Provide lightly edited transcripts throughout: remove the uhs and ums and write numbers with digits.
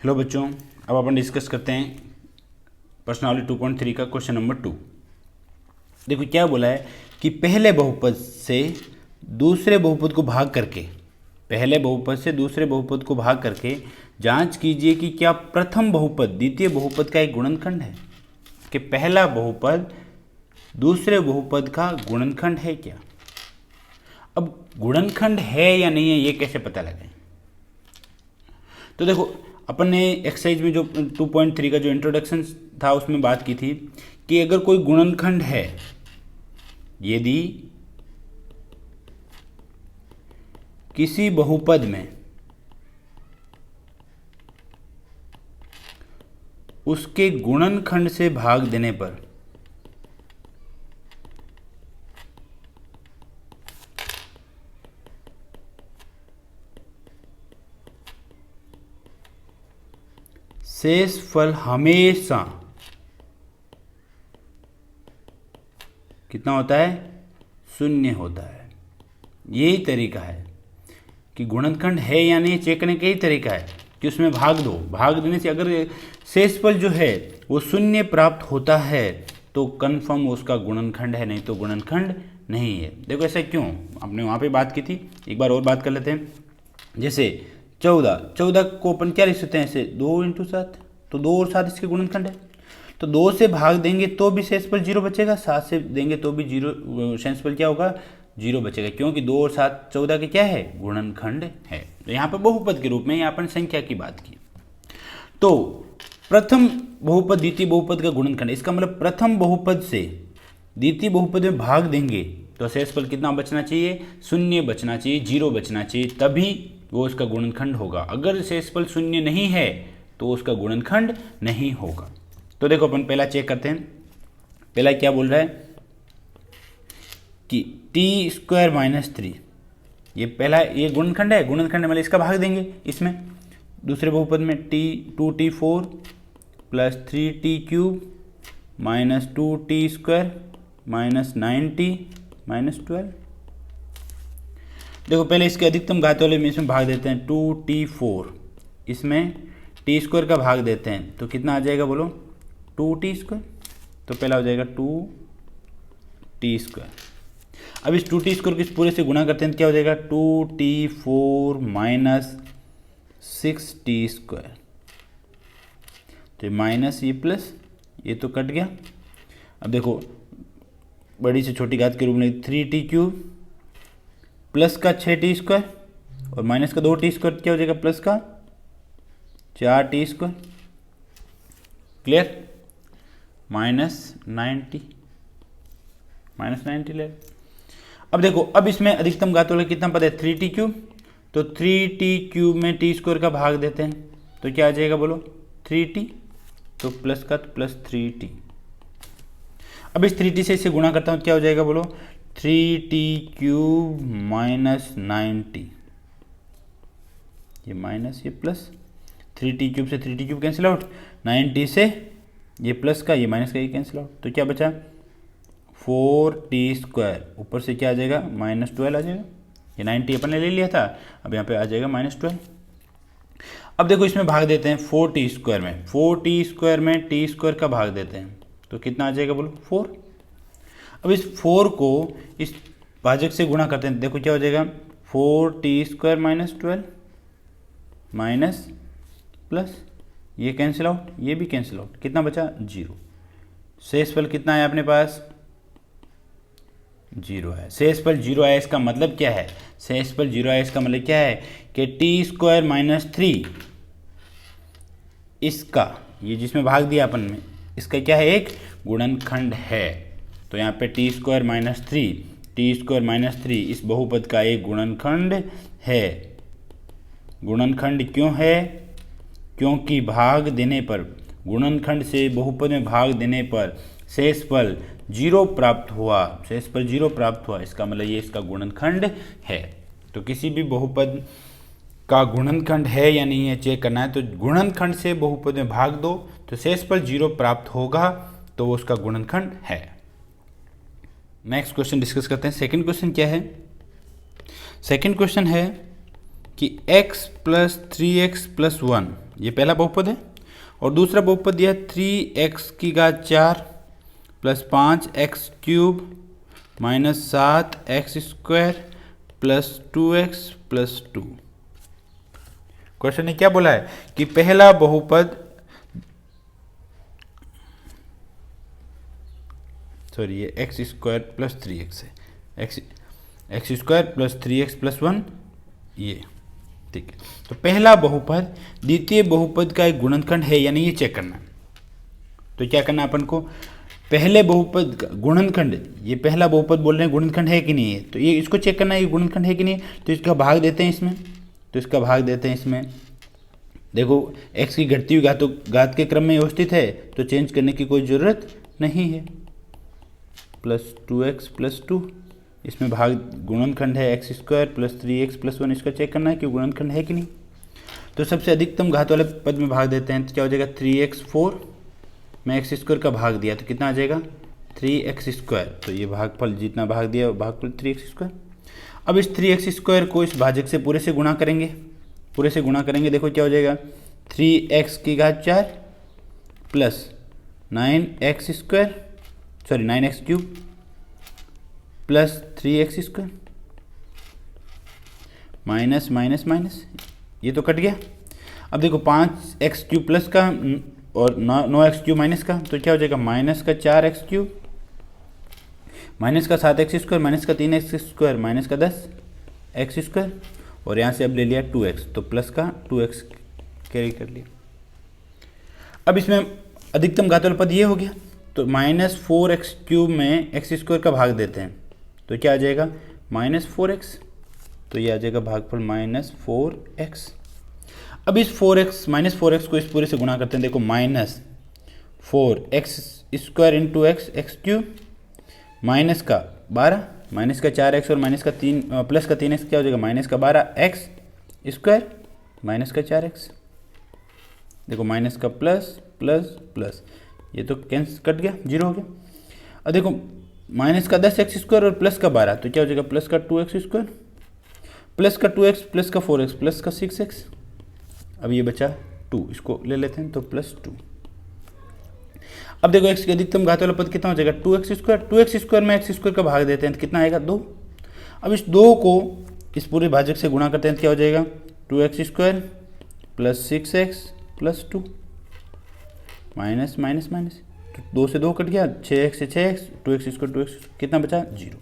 Hello बच्चों, अब अपन discuss करते हैं प्रश्नावली 2.3 का क्वेश्चन नंबर 2। देखो क्या बोला है कि पहले बहुपद से दूसरे बहुपद को भाग करके, पहले बहुपद से दूसरे बहुपद को भाग करके जांच कीजिए कि क्या प्रथम बहुपद द्वितीय बहुपद का एक गुणनखंड है, कि पहला बहुपद दूसरे बहुपद का गुणनखंड है क्या। अब गुणनखंड है या नहीं है ये कैसे पता लगाएं। तो देखो अपन ने एक्सरसाइज में जो 2.3 का जो इंट्रोडक्शन था उसमें बात की थी कि अगर कोई गुणनखंड है, यदि किसी बहुपद में उसके गुणनखंड से भाग देने पर शेष फल हमेशा कितना होता है, शून्य होता है। यही तरीका है कि गुणनखंड है या नहीं चेक करने का यही तरीका है कि उसमें भाग दो, भाग देने से अगर शेषफल जो है वो शून्य प्राप्त होता है तो कन्फर्म उसका गुणनखंड है, नहीं तो गुणनखंड नहीं है। देखो ऐसा क्यों, आपने वहाँ पे बात की थी, एक बार और बात कर लेते हैं। जैसे 14 को अपन क्या लिख सकते हैं, ऐसे 2 × 7, तो 2 और 7 इसके गुणनखंड है। तो 2 से भाग देंगे तो भी शेषफल 0 बचेगा, 7 से देंगे तो भी 0, शेषफल क्या होगा 0 बचेगा, क्योंकि 2 और 7 14 के क्या है, गुणनखंड है। तो यहाँ पर बहुपद के रूप में यहाँ पर संख्या की बात की। तो प्रथम बहुपद द्वितीय बहुपद का गुणनखंड, इसका मतलब प्रथम बहुपद से द्वितीय बहुपद में भाग देंगे तो शेषफल कितना बचना चाहिए, 0 बचना चाहिए, 0 बचना चाहिए, तभी वो उसका गुणनखंड होगा। अगर शेषफल 0 नहीं है तो उसका गुणनखंड नहीं होगा। तो देखो अपन पहला चेक करते हैं। पहला क्या बोल रहा है कि t² - 3, ये पहला ये गुणनखंड है, गुणनखंड मतलब इसका भाग देंगे इसमें दूसरे बहुपद में 2t4 + 3t³ - 2t² - 9t - 12। देखो पहले इसके अधिकतम घात वाले में इसमें भाग देते हैं 2t4, इसमें t² का भाग देते हैं तो कितना आ जाएगा बोलो, 2t²। तो पहला हो जाएगा 2t²। अब इस 2t² को इस पूरे से गुणा करते हैं तो क्या हो जाएगा, 2t4 - 6t²। तो माइनस ये प्लस ये तो कट गया। अब देखो बड़ी से छोटी घात के रूप में 3t³ प्लस का 6t² और माइनस का 2t² क्या हो जाएगा, प्लस का 4t²। क्लियर, -90 ले। अब देखो अब इसमें अधिकतम घात वाला कितना पद है, 3t³। तो 3t³ में t² का भाग देते हैं तो क्या आ जाएगा बोलो, 3t। तो प्लस का प्लस 3t। अब इस 3t से इसे गुणा करता हूँ क्या हो जाएगा बोलो, 3t³ - 9t, ये माइनस ये प्लस, 3t³ से 3t³ कैंसिल आउट, 9t से ये प्लस का ये माइनस का ये कैंसिल आउट, तो क्या बचा 4t²। ऊपर से क्या आ जाएगा, -12 आ जाएगा। ये 90 अपन ने ले लिया था, अब यहाँ पे आ जाएगा -12। अब देखो इसमें भाग देते हैं 4t² में, 4t² में t² का भाग देते हैं तो कितना आ जाएगा बोलो, 4। अब इस 4 को इस भाजक से गुणा करते हैं, देखो क्या हो जाएगा, 4t² - 12 माइनस प्लस ये कैंसिल आउट, ये भी कैंसिल आउट, कितना बचा 0। शेषफल कितना है अपने पास, 0 है। शेषफल 0 आया, इसका मतलब क्या है, शेषफल 0 आया इसका मतलब क्या है कि t² - 3 इसका, ये जिसमें भाग दिया अपन में, इसका क्या है, एक गुणनखंड है। तो यहाँ पे t² - 3 इस बहुपद का एक गुणनखंड है। गुणनखंड क्यों है, क्योंकि भाग देने पर, गुणनखंड से बहुपद में भाग देने पर शेषफल 0 प्राप्त हुआ, शेषफल 0 प्राप्त हुआ, इसका मतलब ये इसका गुणनखंड है। तो किसी भी बहुपद का गुणनखंड है या नहीं है चेक करना है, तो गुणनखंड से बहुपद में भाग दो तो शेषफल 0 प्राप्त होगा, तो वो उसका गुणनखंड है। नेक्स्ट क्वेश्चन डिस्कस करते हैं। सेकंड क्वेश्चन क्या है, सेकंड क्वेश्चन है कि x + 3x + 1 ये पहला बहुपद है। और दूसरा बहुपद दिया 3x⁴ plus 5x³ minus 7x² plus 2x plus 2। Question ने क्या बोला है कि पहला बहुपद, सॉरी ये x² प्लस 3x है, x² प्लस 3x प्लस 1, ये ठीक है। तो पहला बहुपद द्वितीय बहुपद का एक गुणनखंड है या नहीं, ये चेक करना है। तो क्या करना है अपन को, पहले बहुपद का गुणनखंड, ये पहला बहुपद बोल रहे हैं गुणनखंड है कि नहीं है, तो ये इसको चेक करना है, ये गुणनखंड है कि नहीं है। तो इसका भाग देते हैं इसमें, तो इसका भाग देते हैं इसमें। देखो x की घटती हुई घात के क्रम में व्यवस्थित है, तो चेंज करने की कोई ज़रूरत नहीं है। प्लस 2x प्लस 2, इसमें भाग गुणनखंड है x² प्लस 3x प्लस 1, इसका चेक करना है कि गुणनखंड है कि नहीं। तो सबसे अधिकतम घात वाले पद में भाग देते हैं, तो क्या हो जाएगा 3x4 में x² का भाग दिया तो कितना आ जाएगा 3x²। तो ये भागफल जितना भाग दिया भागफल 3x²। अब इस 3x² को इस भाजक से पूरे से गुणा करेंगे, पूरे से गुणा करेंगे। देखो क्या हो जाएगा 3x⁴ plus 9x² sorry 9x³ plus 3x² minus minus minus, ये तो कट गया। अब देखो 5x³ प्लस का और 9x³ माइनस का, तो क्या हो जाएगा माइनस का 4x³ माइनस का 7x² माइनस का 3x² माइनस का 10x², और यहाँ से अब ले लिया 2x, तो प्लस का 2x कैरी कर लिया। अब इसमें अधिकतम घात वाला पद ये हो गया, तो -4x³ में x² का भाग देते हैं, तो क्या आ जाएगा -4x, तो ये आ जाएगा भागफल -4x। अब इस 4x -4x को इस पूरे से गुणा करते हैं। देखो -4x² इंटू x³ माइनस का 12 माइनस का 4x और माइनस का 3 प्लस का 3x, क्या हो जाएगा माइनस का 12x² माइनस का 4x। देखो माइनस का प्लस प्लस प्लस, ये तो कैंसिल कट गया, जीरो हो गया। अब देखो माइनस का 10x² और प्लस का 12, तो क्या हो जाएगा प्लस का 2x² प्लस का 2x प्लस का 4x प्लस का 6x। अब ये बचा 2, इसको ले लेते हैं, तो प्लस 2। अब देखो x की अधिकतम घात वाला पद कितना हो जाएगा 2x², 2x² में x² का भाग देते हैं तो कितना आएगा 2। अब इस 2 को इस पूरे भाजक से गुणा करते हैं तो क्या हो जाएगा 2x² plus 6x plus 2 minus minus minus, तो 2 से 2 कट गया, 6x से 6x, 2x², कितना बचा 0।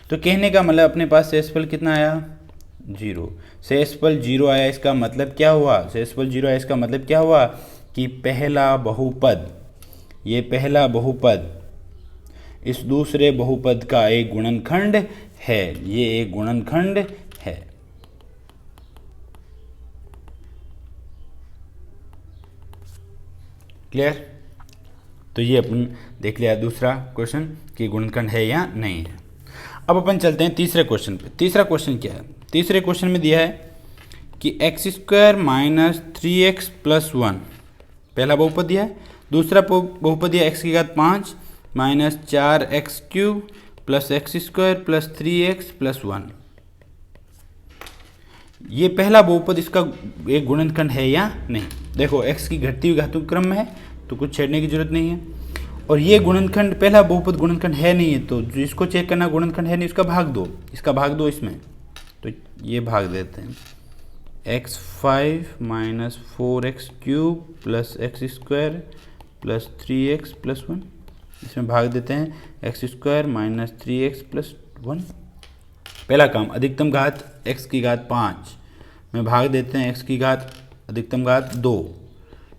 तो कहने का मतलब अपने पास शेषफल कितना आया 0। शेषफल 0 आया, इसका मतलब क्या हुआ, शेषफल 0 आया इसका मतलब क्या हुआ कि पहला बहुपद, ये पहला बहुपद इस दूसरे बहुपद का एक गुणनखंड है, ये एक गुणनखंड है। क्लियर। तो ये अपन देख लिया दूसरा क्वेश्चन कि गुणनखंड है या नहीं है। अब अपन चलते हैं तीसरे क्वेश्चन पे। तीसरा क्वेश्चन क्या है, तीसरे क्वेश्चन में दिया है कि x² माइनस 3x प्लस 1 पहला बहुपद दिया है, दूसरा बहुपद दिया x⁵ minus 4x³ plus x² plus 3x plus 1। ये पहला बहुपद इसका एक गुणनखंड है या नहीं। देखो x की घटती हुई घातों क्रम में है तो कुछ छेड़ने की जरूरत नहीं है, और ये गुणनखंड पहला बहुपद गुणनखंड है नहीं है, तो जिसको चेक करना गुणनखंड है नहीं उसका भाग दो, इसका भाग दो इसमें, तो ये भाग देते हैं x5 minus 4x³ plus x² plus 3x plus 1, इसमें भाग देते हैं x² माइनस 3x प्लस 1। पहला काम अधिकतम घात x⁵ में भाग देते हैं x⁵ अधिकतम घात 2,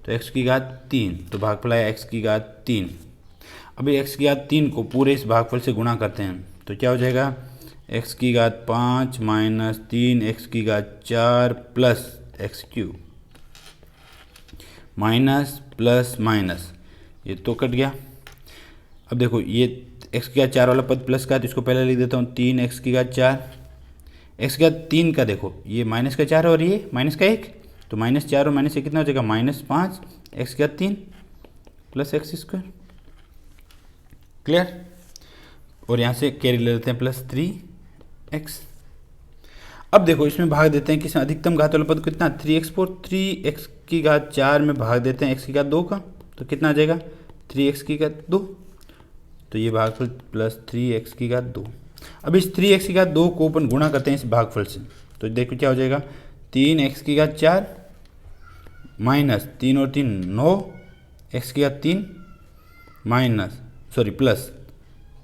तो x⁵3, तो भागफल आया x⁵3। अभी x⁵3 को पूरे इस भागफल से गुणा करते हैं तो क्या हो जाएगा x⁵5 minus 3 x⁵4 plus x³ minus plus minus, ये तो कट गया। अब देखो ये x⁵4 वाला पद प्लस का है तो इसको पहले लिख देता हूँ 3 x⁵4, x⁵3 का देखो ये माइनस का 4 और ये माइनस का 1, तो -4 और माइनस 1 कितना हो जाएगा -5 x⁵3 प्लस x²। क्लियर। और यहाँ से कैरी ले लेते हैं प्लस 3x। अब देखो इसमें भाग देते हैं किस अधिकतम घात वाला पद कितना 3x4 3x की घात 4 में भाग देते हैं x की घात 2 का, तो कितना आ जाएगा 3x की घात 2, तो ये भागफल प्लस 3x की घात 2। अब इस 3x की घात 2 को अपन गुणा करते हैं इस भागफल से, तो देखो क्या हो जाएगा 3x की घात 4 माइनस 3 और 3 9 x की घात 3 माइनस प्लस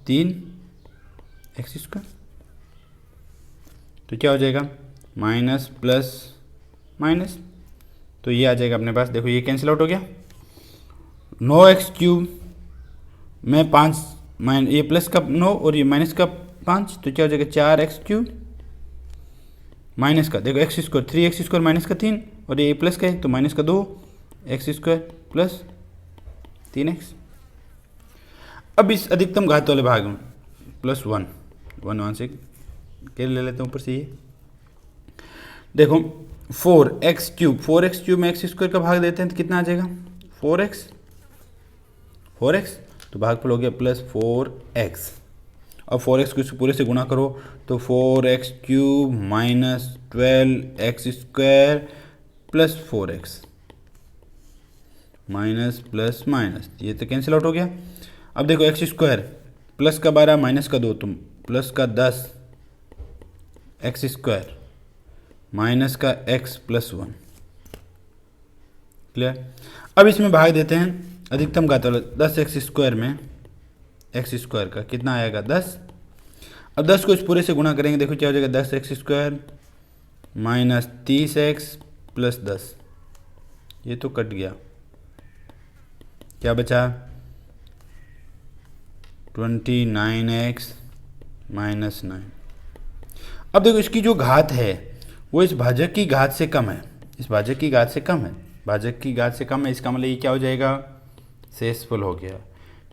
3x स्क्वायर, तो क्या हो जाएगा माइनस प्लस माइनस, तो ये आ जाएगा अपने पास। देखो ये कैंसिल आउट हो गया, 9x³ में 5 ये प्लस का 9 और ये माइनस का 5, तो क्या हो जाएगा 4x³ माइनस का देखो x स्क्वायर 3x² माइनस का 3 और ये प्लस का है तो माइनस का 2x² प्लस 3x। अब इस अधिकतम घात वाले भाग में प्लस 1 से क्या ले लेते हैं ऊपर से, ये देखो 4x³ में x² का भाग देते हैं तो कितना आ जाएगा 4x, तो भागफल हो गया प्लस 4x। अब 4x को इस पूरे से गुणा करो तो 4x³ minus 12x² plus 4x minus plus minus, ये तो कैंसिल आउट हो गया। अब देखो x² प्लस का 12 माइनस का 2 तो प्लस का 10 x² माइनस का x प्लस 1, क्लियर। अब इसमें भाग देते हैं अधिकतम घात वाला 10x² में x² का कितना आएगा 10। अब 10 को इस पूरे से गुणा करेंगे, देखो क्या हो जाएगा 10x² माइनस 30x प्लस 10, ये तो कट गया, क्या बचा 29x माइनस 9। अब देखो इसकी जो घात है वो इस भाजक की घात से कम है, इस भाजक की घात से कम है, भाजक की घात से कम है, इसका मतलब ये क्या हो जाएगा शेषफल हो गया।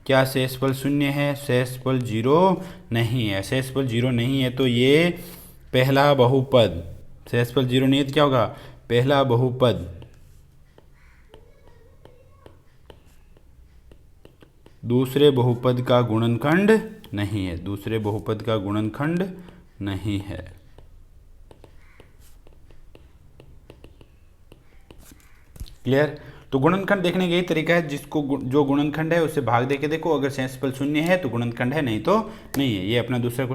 क्या शेषफल 0 है, शेषफल 0 नहीं है, शेषफल 0 नहीं है तो ये पहला बहुपद, शेषफल 0 नहीं है तो क्या होगा पहला बहुपद दूसरे बहुपद का गुणनखंड नहीं है, दूसरे बहुपद का गुणनखंड नहीं है। क्लियर। तो गुणनखंड देखने का यही तरीका है, जिसको जो गुणनखंड है उससे भाग दे के देखो, अगर शेषफल 0 है तो गुणनखंड है, नहीं तो नहीं है। ये अपना दूसरा